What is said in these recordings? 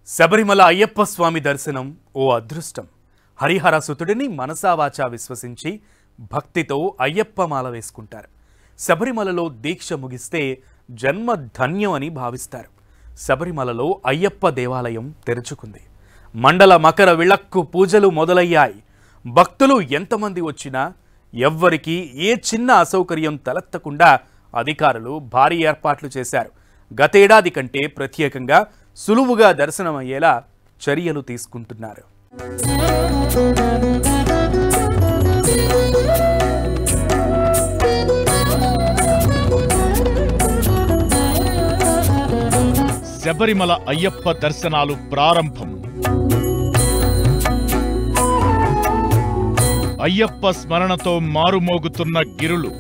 శబరిమల అయ్యప్ప స్వామి దర్శనం ఓ అదృష్టం. హరిహర సుతుడిని మనసావాచా విశ్వసించి భక్తితో అయ్యప్ప మాల వేసుకుంటారు. శబరిమలలో దీక్ష ముగిస్తే జన్మ ధన్యం అని భావిస్తారు. శబరిమలలో అయ్యప్ప దేవాలయం తెరుచుకుంది. మండల మకర విళక్కు పూజలు మొదలయ్యాయి. భక్తులు ఎంతమంది వచ్చినా ఎవ్వరికీ ఏ చిన్న అసౌకర్యం తలెత్తకుండా అధికారులు భారీ ఏర్పాట్లు చేశారు. గతేడాది కంటే ప్రత్యేకంగా సులువుగా దర్శనమయ్యేలా చర్యలు తీసుకుంటున్నారు. శబరిమల అయ్యప్ప దర్శనాలు ప్రారంభం. అయ్యప్ప స్మరణతో మారుమోగుతున్న గిరులు.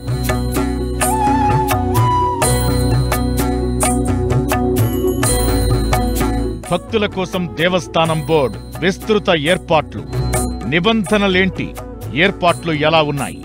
భక్తుల కోసం దేవస్థానం బోర్డు విస్తృత ఏర్పాట్లు. నిబంధనలేంటి? ఏర్పాట్లు ఎలా ఉన్నాయి?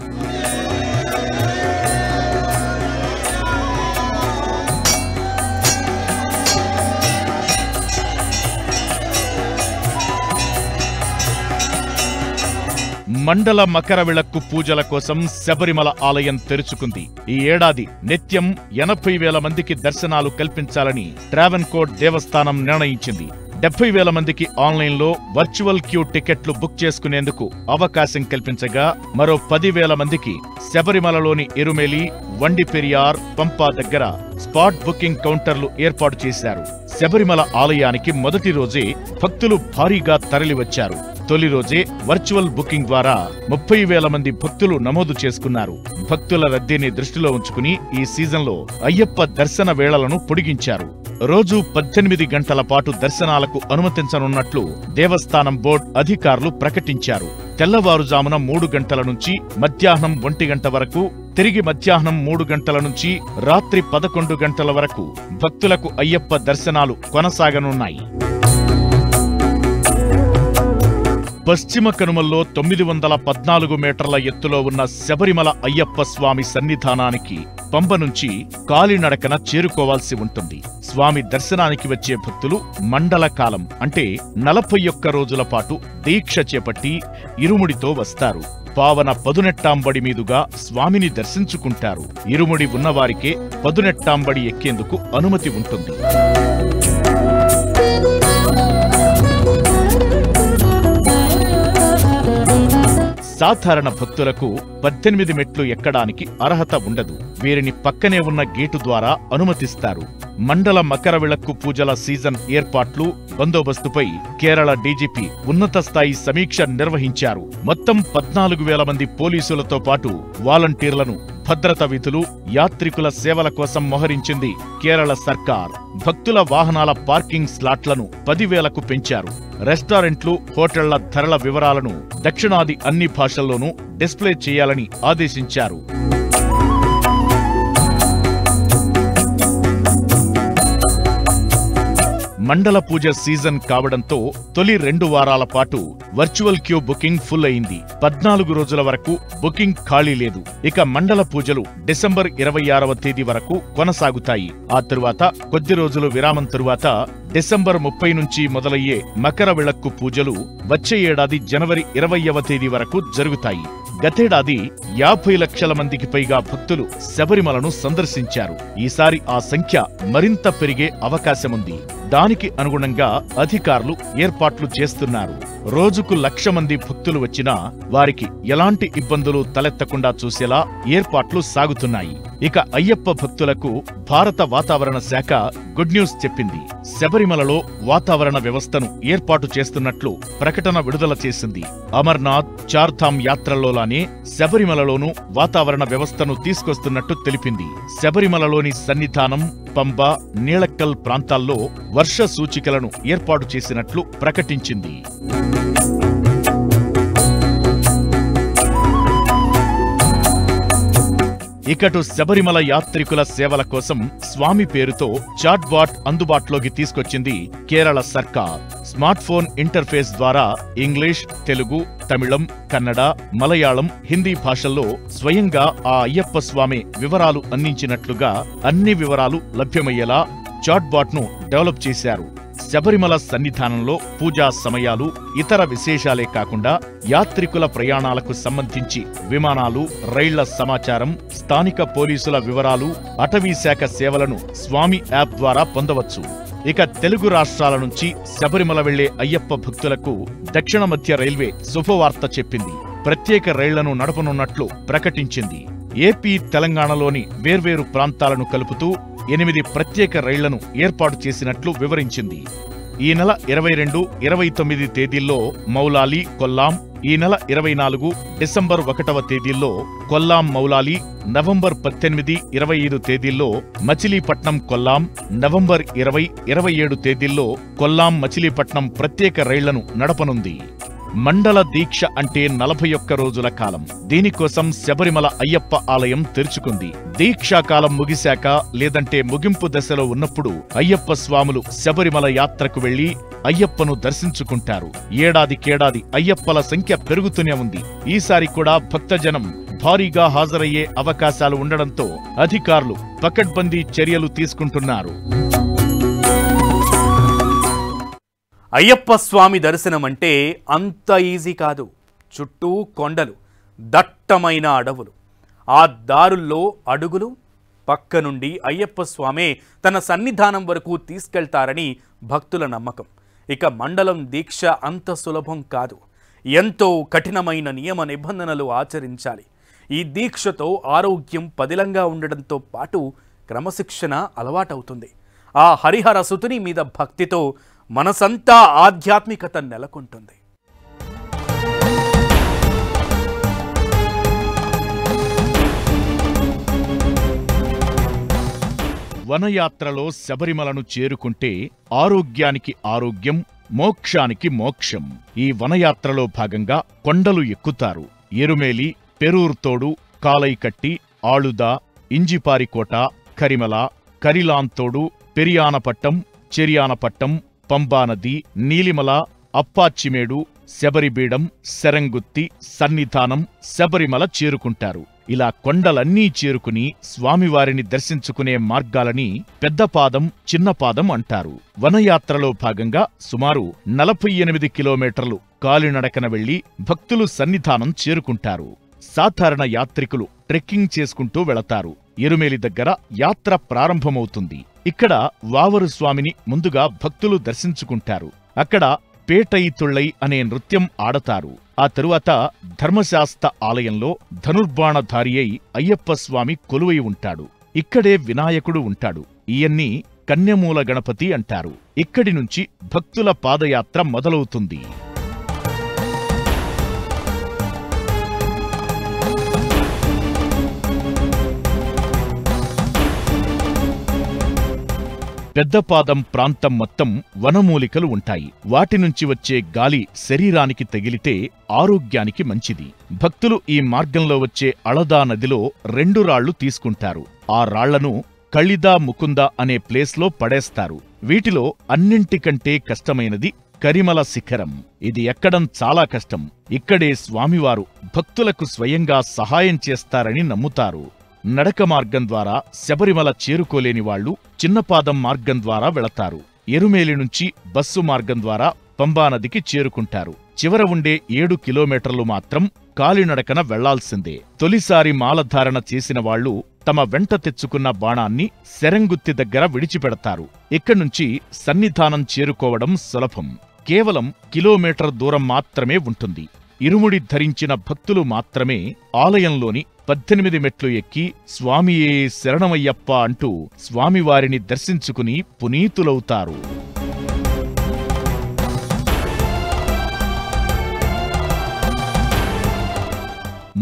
మండల మకర విళక్కు పూజల కోసం శబరిమల ఆలయం తెరుచుకుంది. ఈ ఏడాది నిత్యం 80,000 మందికి దర్శనాలు కల్పించాలని ట్రావెన్కోర్ దేవస్థానం నిర్ణయించింది. 70,000 మందికి ఆన్లైన్లో వర్చువల్ క్యూ టికెట్లు బుక్ చేసుకునేందుకు అవకాశం కల్పించగా, మరో 10,000 మందికి శబరిమలలోని ఎరుమెలి, వండిపెరియార్, పంపా దగ్గర స్పాట్ బుకింగ్ కౌంటర్లు ఏర్పాటు చేశారు. శబరిమల ఆలయానికి మొదటి రోజే భక్తులు భారీగా తరలివచ్చారు. తొలి రోజే వర్చువల్ బుకింగ్ ద్వారా 30,000 మంది భక్తులు నమోదు చేసుకున్నారు. భక్తుల రద్దీని దృష్టిలో ఉంచుకుని ఈ సీజన్లో అయ్యప్ప దర్శన వేళలను పొడిగించారు. రోజు 18 గంటల పాటు దర్శనాలకు అనుమతించనున్నట్లు దేవస్థానం బోర్డు అధికారులు ప్రకటించారు. తెల్లవారుజామున 3 గంటల నుంచి మధ్యాహ్నం 1 గంట వరకు, తిరిగి మధ్యాహ్నం 3 గంటల నుంచి రాత్రి 11 గంటల వరకు భక్తులకు అయ్యప్ప దర్శనాలు కొనసాగనున్నాయి. పశ్చిమ కనుమల్లో 914 మీటర్ల ఎత్తులో ఉన్న శబరిమల అయ్యప్ప స్వామి సన్నిధానానికి పంబ నుంచి కాలినడకన చేరుకోవాల్సి ఉంటుంది. స్వామి దర్శనానికి వచ్చే భక్తులు మండల కాలం అంటే 41 రోజుల పాటు దీక్ష చేపట్టి ఇరుముడితో వస్తారు. పావన పదునెట్టాంబడి మీదుగా స్వామిని దర్శించుకుంటారు. ఇరుముడి ఉన్నవారికే పదునెట్టాంబడి ఎక్కేందుకు అనుమతి ఉంటుంది. సాధారణ భక్తులకు 18 మెట్లు ఎక్కడానికి అర్హత ఉండదు. వీరిని పక్కనే ఉన్న గేటు ద్వారా అనుమతిస్తారు. మండల మకర విళక్కు పూజల సీజన్ ఏర్పాట్లు, బందోబస్తుపై కేరళ డీజీపీ ఉన్నత స్థాయి సమీక్ష నిర్వహించారు. మొత్తం 14,000 మంది పోలీసులతో పాటు వాలంటీర్లను భద్రత విధులు, యాత్రికుల సేవల కోసం మోహరించింది కేరళ సర్కార్. భక్తుల వాహనాల పార్కింగ్ స్లాట్లను 10,000కు పెంచారు. రెస్టారెంట్లు, హోటళ్ల ధరల వివరాలను దక్షిణాది అన్ని భాషల్లోనూ డిస్ప్లే చేయాలని ఆదేశించారు. మండల పూజ సీజన్ కావడంతో తొలి 2 వారాల పాటు వర్చువల్ క్యూ బుకింగ్ ఫుల్ అయింది. 14 రోజుల వరకు బుకింగ్ ఖాళీ లేదు. ఇక మండల పూజలు డిసెంబర్ 26వ తేదీ వరకు కొనసాగుతాయి. ఆ తరువాత కొద్ది రోజులు విరామం తరువాత డిసెంబర్ 30 నుంచి మొదలయ్యే మకర విళక్కు పూజలు వచ్చే ఏడాది జనవరి 20వ తేదీ వరకు జరుగుతాయి. గతేడాది 50 లక్షల మందికి పైగా భక్తులు శబరిమలను సందర్శించారు. ఈసారి ఆ సంఖ్య మరింత పెరిగే అవకాశముంది. దానికి అనుగుణంగా అధికారులు ఏర్పాట్లు చేస్తున్నారు. రోజుకు 1,00,000 మంది భక్తులు వచ్చినా వారికి ఎలాంటి ఇబ్బందులు తలెత్తకుండా చూసేలా ఏర్పాట్లు సాగుతున్నాయి. ఇక అయ్యప్ప భక్తులకు భారత వాతావరణ శాఖ గుడ్ న్యూస్ చెప్పింది. శబరిమలలో వాతావరణ వ్యవస్థను ఏర్పాటు చేస్తున్నట్లు ప్రకటన విడుదల చేసింది. అమర్నాథ్, చార్ధామ్ యాత్రల్లోలానే శబరిమలలోనూ వాతావరణ వ్యవస్థను తీసుకొస్తున్నట్టు తెలిపింది. శబరిమలలోని సన్నిధానం, పంబ, నీలక్కల్ ప్రాంతాల్లో వర్ష సూచికలను ఏర్పాటు చేసినట్లు ప్రకటించింది. ఇకటు శబరిమల యాత్రికుల సేవల కోసం స్వామి పేరుతో చాట్బాట్ అందుబాటులోకి తీసుకొచ్చింది కేరళ సర్కార్. స్మార్ట్ ఫోన్ ఇంటర్ఫేస్ ద్వారా ఇంగ్లీష్, తెలుగు, తమిళం, కన్నడ, మలయాళం, హిందీ భాషల్లో స్వయంగా ఆ అయ్యప్ప స్వామి వివరాలు అందించినట్లుగా అన్ని వివరాలు లభ్యమయ్యేలా చాట్బాట్ను డెవలప్ చేశారు. శబరిమల సన్నిధానంలో పూజా సమయాలు, ఇతర విశేషాలే కాకుండా యాత్రికుల ప్రయాణాలకు సంబంధించి విమానాలు, రైళ్ల సమాచారం, స్థానిక పోలీసుల వివరాలు, అటవీశాఖ సేవలను స్వామి యాప్ ద్వారా పొందవచ్చు. ఇక తెలుగు రాష్ట్రాల నుంచి శబరిమల వెళ్లే అయ్యప్ప భక్తులకు దక్షిణ మధ్య రైల్వే శుభవార్త చెప్పింది. ప్రత్యేక రైళ్లను నడపనున్నట్లు ప్రకటించింది. ఏపీ, తెలంగాణలోని వేర్వేరు ప్రాంతాలను కలుపుతూ 8 ప్రత్యేక రైళ్లను ఏర్పాటు చేసినట్లు వివరించింది. ఈ నెల 22, 29 తేదీల్లో మౌలాలి, కొల్లాం, ఈ నెల 24 డిసెంబర్ 1వ తేదీల్లో కొల్లాం మౌలాలి, నవంబర్ 18, 25 తేదీల్లో మచిలీపట్నం కొల్లాం, నవంబర్ 20, 27 తేదీల్లో కొల్లాం మచిలీపట్నం ప్రత్యేక రైళ్లను నడపనుంది. మండల దీక్ష అంటే 41 రోజుల కాలం. దీనికోసం శబరిమల అయ్యప్ప ఆలయం తెరుచుకుంది. దీక్షాకాలం ముగిశాక లేదంటే ముగింపు దశలో ఉన్నప్పుడు అయ్యప్ప స్వాములు శబరిమల యాత్రకు వెళ్లి అయ్యప్పను దర్శించుకుంటారు. ఏడాదికేడాది అయ్యప్పల సంఖ్య పెరుగుతూనే ఉంది. ఈసారి కూడా భక్తజనం భారీగా హాజరయ్యే అవకాశాలు ఉండడంతో అధికారులు పకడ్బందీ చర్యలు తీసుకుంటున్నారు. అయ్యప్ప స్వామి దర్శనం అంటే అంత ఈజీ కాదు. చుట్టూ కొండలు, దట్టమైన అడవులు, ఆ దారుల్లో అడుగులు, పక్క నుండి అయ్యప్ప స్వామే తన సన్నిధానం వరకు తీసుకెళ్తారని భక్తుల నమ్మకం. ఇక మండలం దీక్ష అంత సులభం కాదు. ఎంతో కఠినమైన నియమ నిబంధనలు ఆచరించాలి. ఈ దీక్షతో ఆరోగ్యం పదిలంగా ఉండడంతో పాటు క్రమశిక్షణ అలవాటవుతుంది. ఆ హరిహర సుతుని మీద భక్తితో మనసంతా ఆధ్యాత్మికత నెలకొంటుంది. వనయాత్రలో శబరిమలను చేరుకుంటే ఆరోగ్యానికి ఆరోగ్యం, మోక్షానికి మోక్షం. ఈ వనయాత్రలో భాగంగా కొండలు ఎక్కుతారు. ఎరుమేలి, పెరూర్తోడు, కాలైకట్టి, ఆళుద, ఇంజిపారికోట, కరిమల, కరిలాంతోడు, పెరియానపట్టం, చెరియానపట్టం, పంబానది, నీలిమల, అప్పాచిమేడు, శబరిబీడం, శరంగుత్తి, సన్నిధానం, శబరిమల చేరుకుంటారు. ఇలా కొండలన్నీ చేరుకుని స్వామివారిని దర్శించుకునే మార్గాలని పెద్దపాదం, చిన్నపాదం అంటారు. వనయాత్రలో భాగంగా సుమారు 48 కిలోమీటర్లు కాలినడకన వెళ్లి భక్తులు సన్నిధానం చేరుకుంటారు. సాధారణ యాత్రికులు ట్రెక్కింగ్ చేసుకుంటూ వెళతారు. ఎరుమేలి దగ్గర యాత్ర ప్రారంభమవుతుంది. ఇక్కడ వావరు స్వామిని ముందుగా భక్తులు దర్శించుకుంటారు. అక్కడ పేటైతుళ్ళై అనే నృత్యం ఆడతారు. ఆ తరువాత ధర్మశాస్త్ర ఆలయంలో ధనుర్బాణధారి అయి అయ్యప్ప స్వామి కొలువై ఉంటాడు. ఇక్కడే వినాయకుడు ఉంటాడు. ఈయన్ని కన్యమూల గణపతి అంటారు. ఇక్కడి నుంచి భక్తుల పాదయాత్ర మొదలవుతుంది. పెద్దపాదం ప్రాంతం మొత్తం వనమూలికలు ఉంటాయి. వాటి నుంచి వచ్చే గాలి శరీరానికి తగిలితే ఆరోగ్యానికి మంచిది. భక్తులు ఈ మార్గంలో వచ్చే అళదా నదిలో 2 రాళ్లు తీసుకుంటారు. ఆ రాళ్లను కళిదా ముకుంద అనే ప్లేస్లో పడేస్తారు. వీటిలో అన్నింటికంటే కష్టమైనది కరిమల శిఖరం. ఇది ఎక్కడం చాలా కష్టం. ఇక్కడే స్వామివారు భక్తులకు స్వయంగా సహాయం చేస్తారని నమ్ముతారు. నడక మార్గం ద్వారా శబరిమల చేరుకోలేని వాళ్లు చిన్నపాదం మార్గం ద్వారా వెళతారు. ఎరుమేలి నుంచి బస్సు మార్గం ద్వారా పంబానదికి చేరుకుంటారు. చివర ఉండే 7 కిలోమీటర్లు మాత్రం కాలినడకన వెళ్లాల్సిందే. తొలిసారి మాలధారణ చేసిన వాళ్లు తమ వెంట తెచ్చుకున్న బాణాన్ని శరంగుత్తి దగ్గర విడిచిపెడతారు. ఇక్కడ్నుంచి సన్నిధానం చేరుకోవడం సులభం. కేవలం కిలోమీటర్ దూరం మాత్రమే ఉంటుంది. ఇరుముడి ధరించిన భక్తులు మాత్రమే ఆలయంలోని 18 మెట్లు ఎక్కి స్వామియే శరణమయ్యప్ప అంటూ స్వామివారిని దర్శించుకుని పునీతులవుతారు.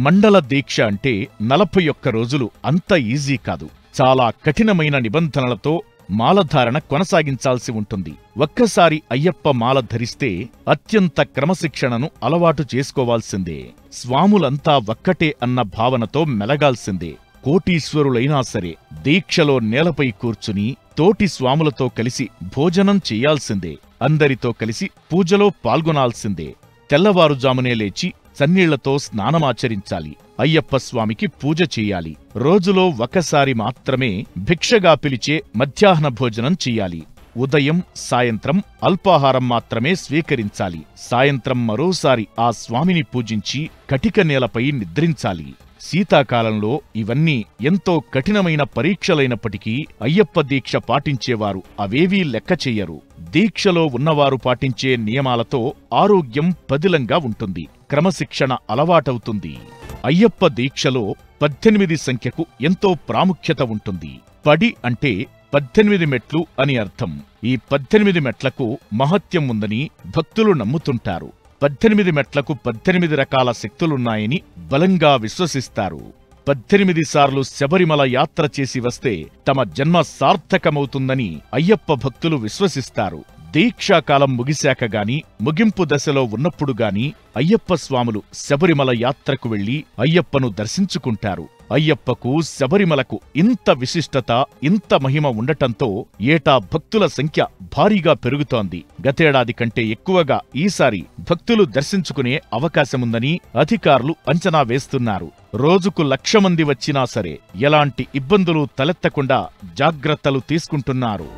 మండల దీక్ష అంటే 41 రోజులు అంత ఈజీ కాదు. చాలా కఠినమైన నిబంధనలతో మాలధారణ కొనసాగించాల్సి ఉంటుంది. ఒక్కసారి అయ్యప్ప మాల ధరిస్తే అత్యంత క్రమశిక్షణను అలవాటు చేసుకోవాల్సిందే. స్వాములంతా ఒక్కటే అన్న భావనతో మెలగాల్సిందే. కోటీశ్వరులైనా సరే దీక్షలో నేలపై కూర్చుని తోటి స్వాములతో కలిసి భోజనం చెయ్యాల్సిందే. అందరితో కలిసి పూజలో పాల్గొనాల్సిందే. తెల్లవారుజామునే లేచి చన్నీళ్లతో స్నానమాచరించాలి. అయ్యప్ప స్వామికి పూజ చెయ్యాలి. రోజులో ఒకసారి మాత్రమే భిక్షగా పిలిచే మధ్యాహ్న భోజనం చెయ్యాలి. ఉదయం సాయంత్రం అల్పాహారం మాత్రమే స్వీకరించాలి. సాయంత్రం మరోసారి ఆ స్వామిని పూజించి కటిక నేలపై నిద్రించాలి. శీతాకాలంలో ఇవన్నీ ఎంతో కఠినమైన పరీక్షలైనప్పటికీ అయ్యప్ప దీక్ష పాటించేవారు అవేవీ లెక్క చెయ్యరు. దీక్షలో ఉన్నవారు పాటించే నియమాలతో ఆరోగ్యం పదిలంగా ఉంటుంది. క్రమశిక్షణ అలవాటవుతుంది. అయ్యప్ప దీక్షలో 18 సంఖ్యకు ఎంతో ప్రాముఖ్యత ఉంటుంది. పడి అంటే 18 మెట్లు అని అర్థం. ఈ 18 మెట్లకు మహత్యం ఉందని భక్తులు నమ్ముతుంటారు. 18 మెట్లకు 18 రకాల శక్తులున్నాయని బలంగా విశ్వసిస్తారు. 18 సార్లు శబరిమల యాత్ర చేసి వస్తే తమ జన్మ సార్థకమవుతుందని అయ్యప్ప భక్తులు విశ్వసిస్తారు. దీక్షాకాలం ముగిశాక గాని, ముగింపు దశలో ఉన్నప్పుడు గాని అయ్యప్ప స్వాములు శబరిమల యాత్రకు వెళ్లి అయ్యప్పను దర్శించుకుంటారు. అయ్యప్పకు శబరిమలకు ఇంత విశిష్టత, ఇంత మహిమ ఉండటంతో ఏటా భక్తుల సంఖ్య భారీగా పెరుగుతోంది. గతేడాది కంటే ఎక్కువగా ఈసారి భక్తులు దర్శించుకునే అవకాశముందని అధికారులు అంచనా వేస్తున్నారు. రోజుకు 1,00,000 మంది వచ్చినా సరే ఎలాంటి ఇబ్బందులు తలెత్తకుండా జాగ్రత్తలు తీసుకుంటున్నారు.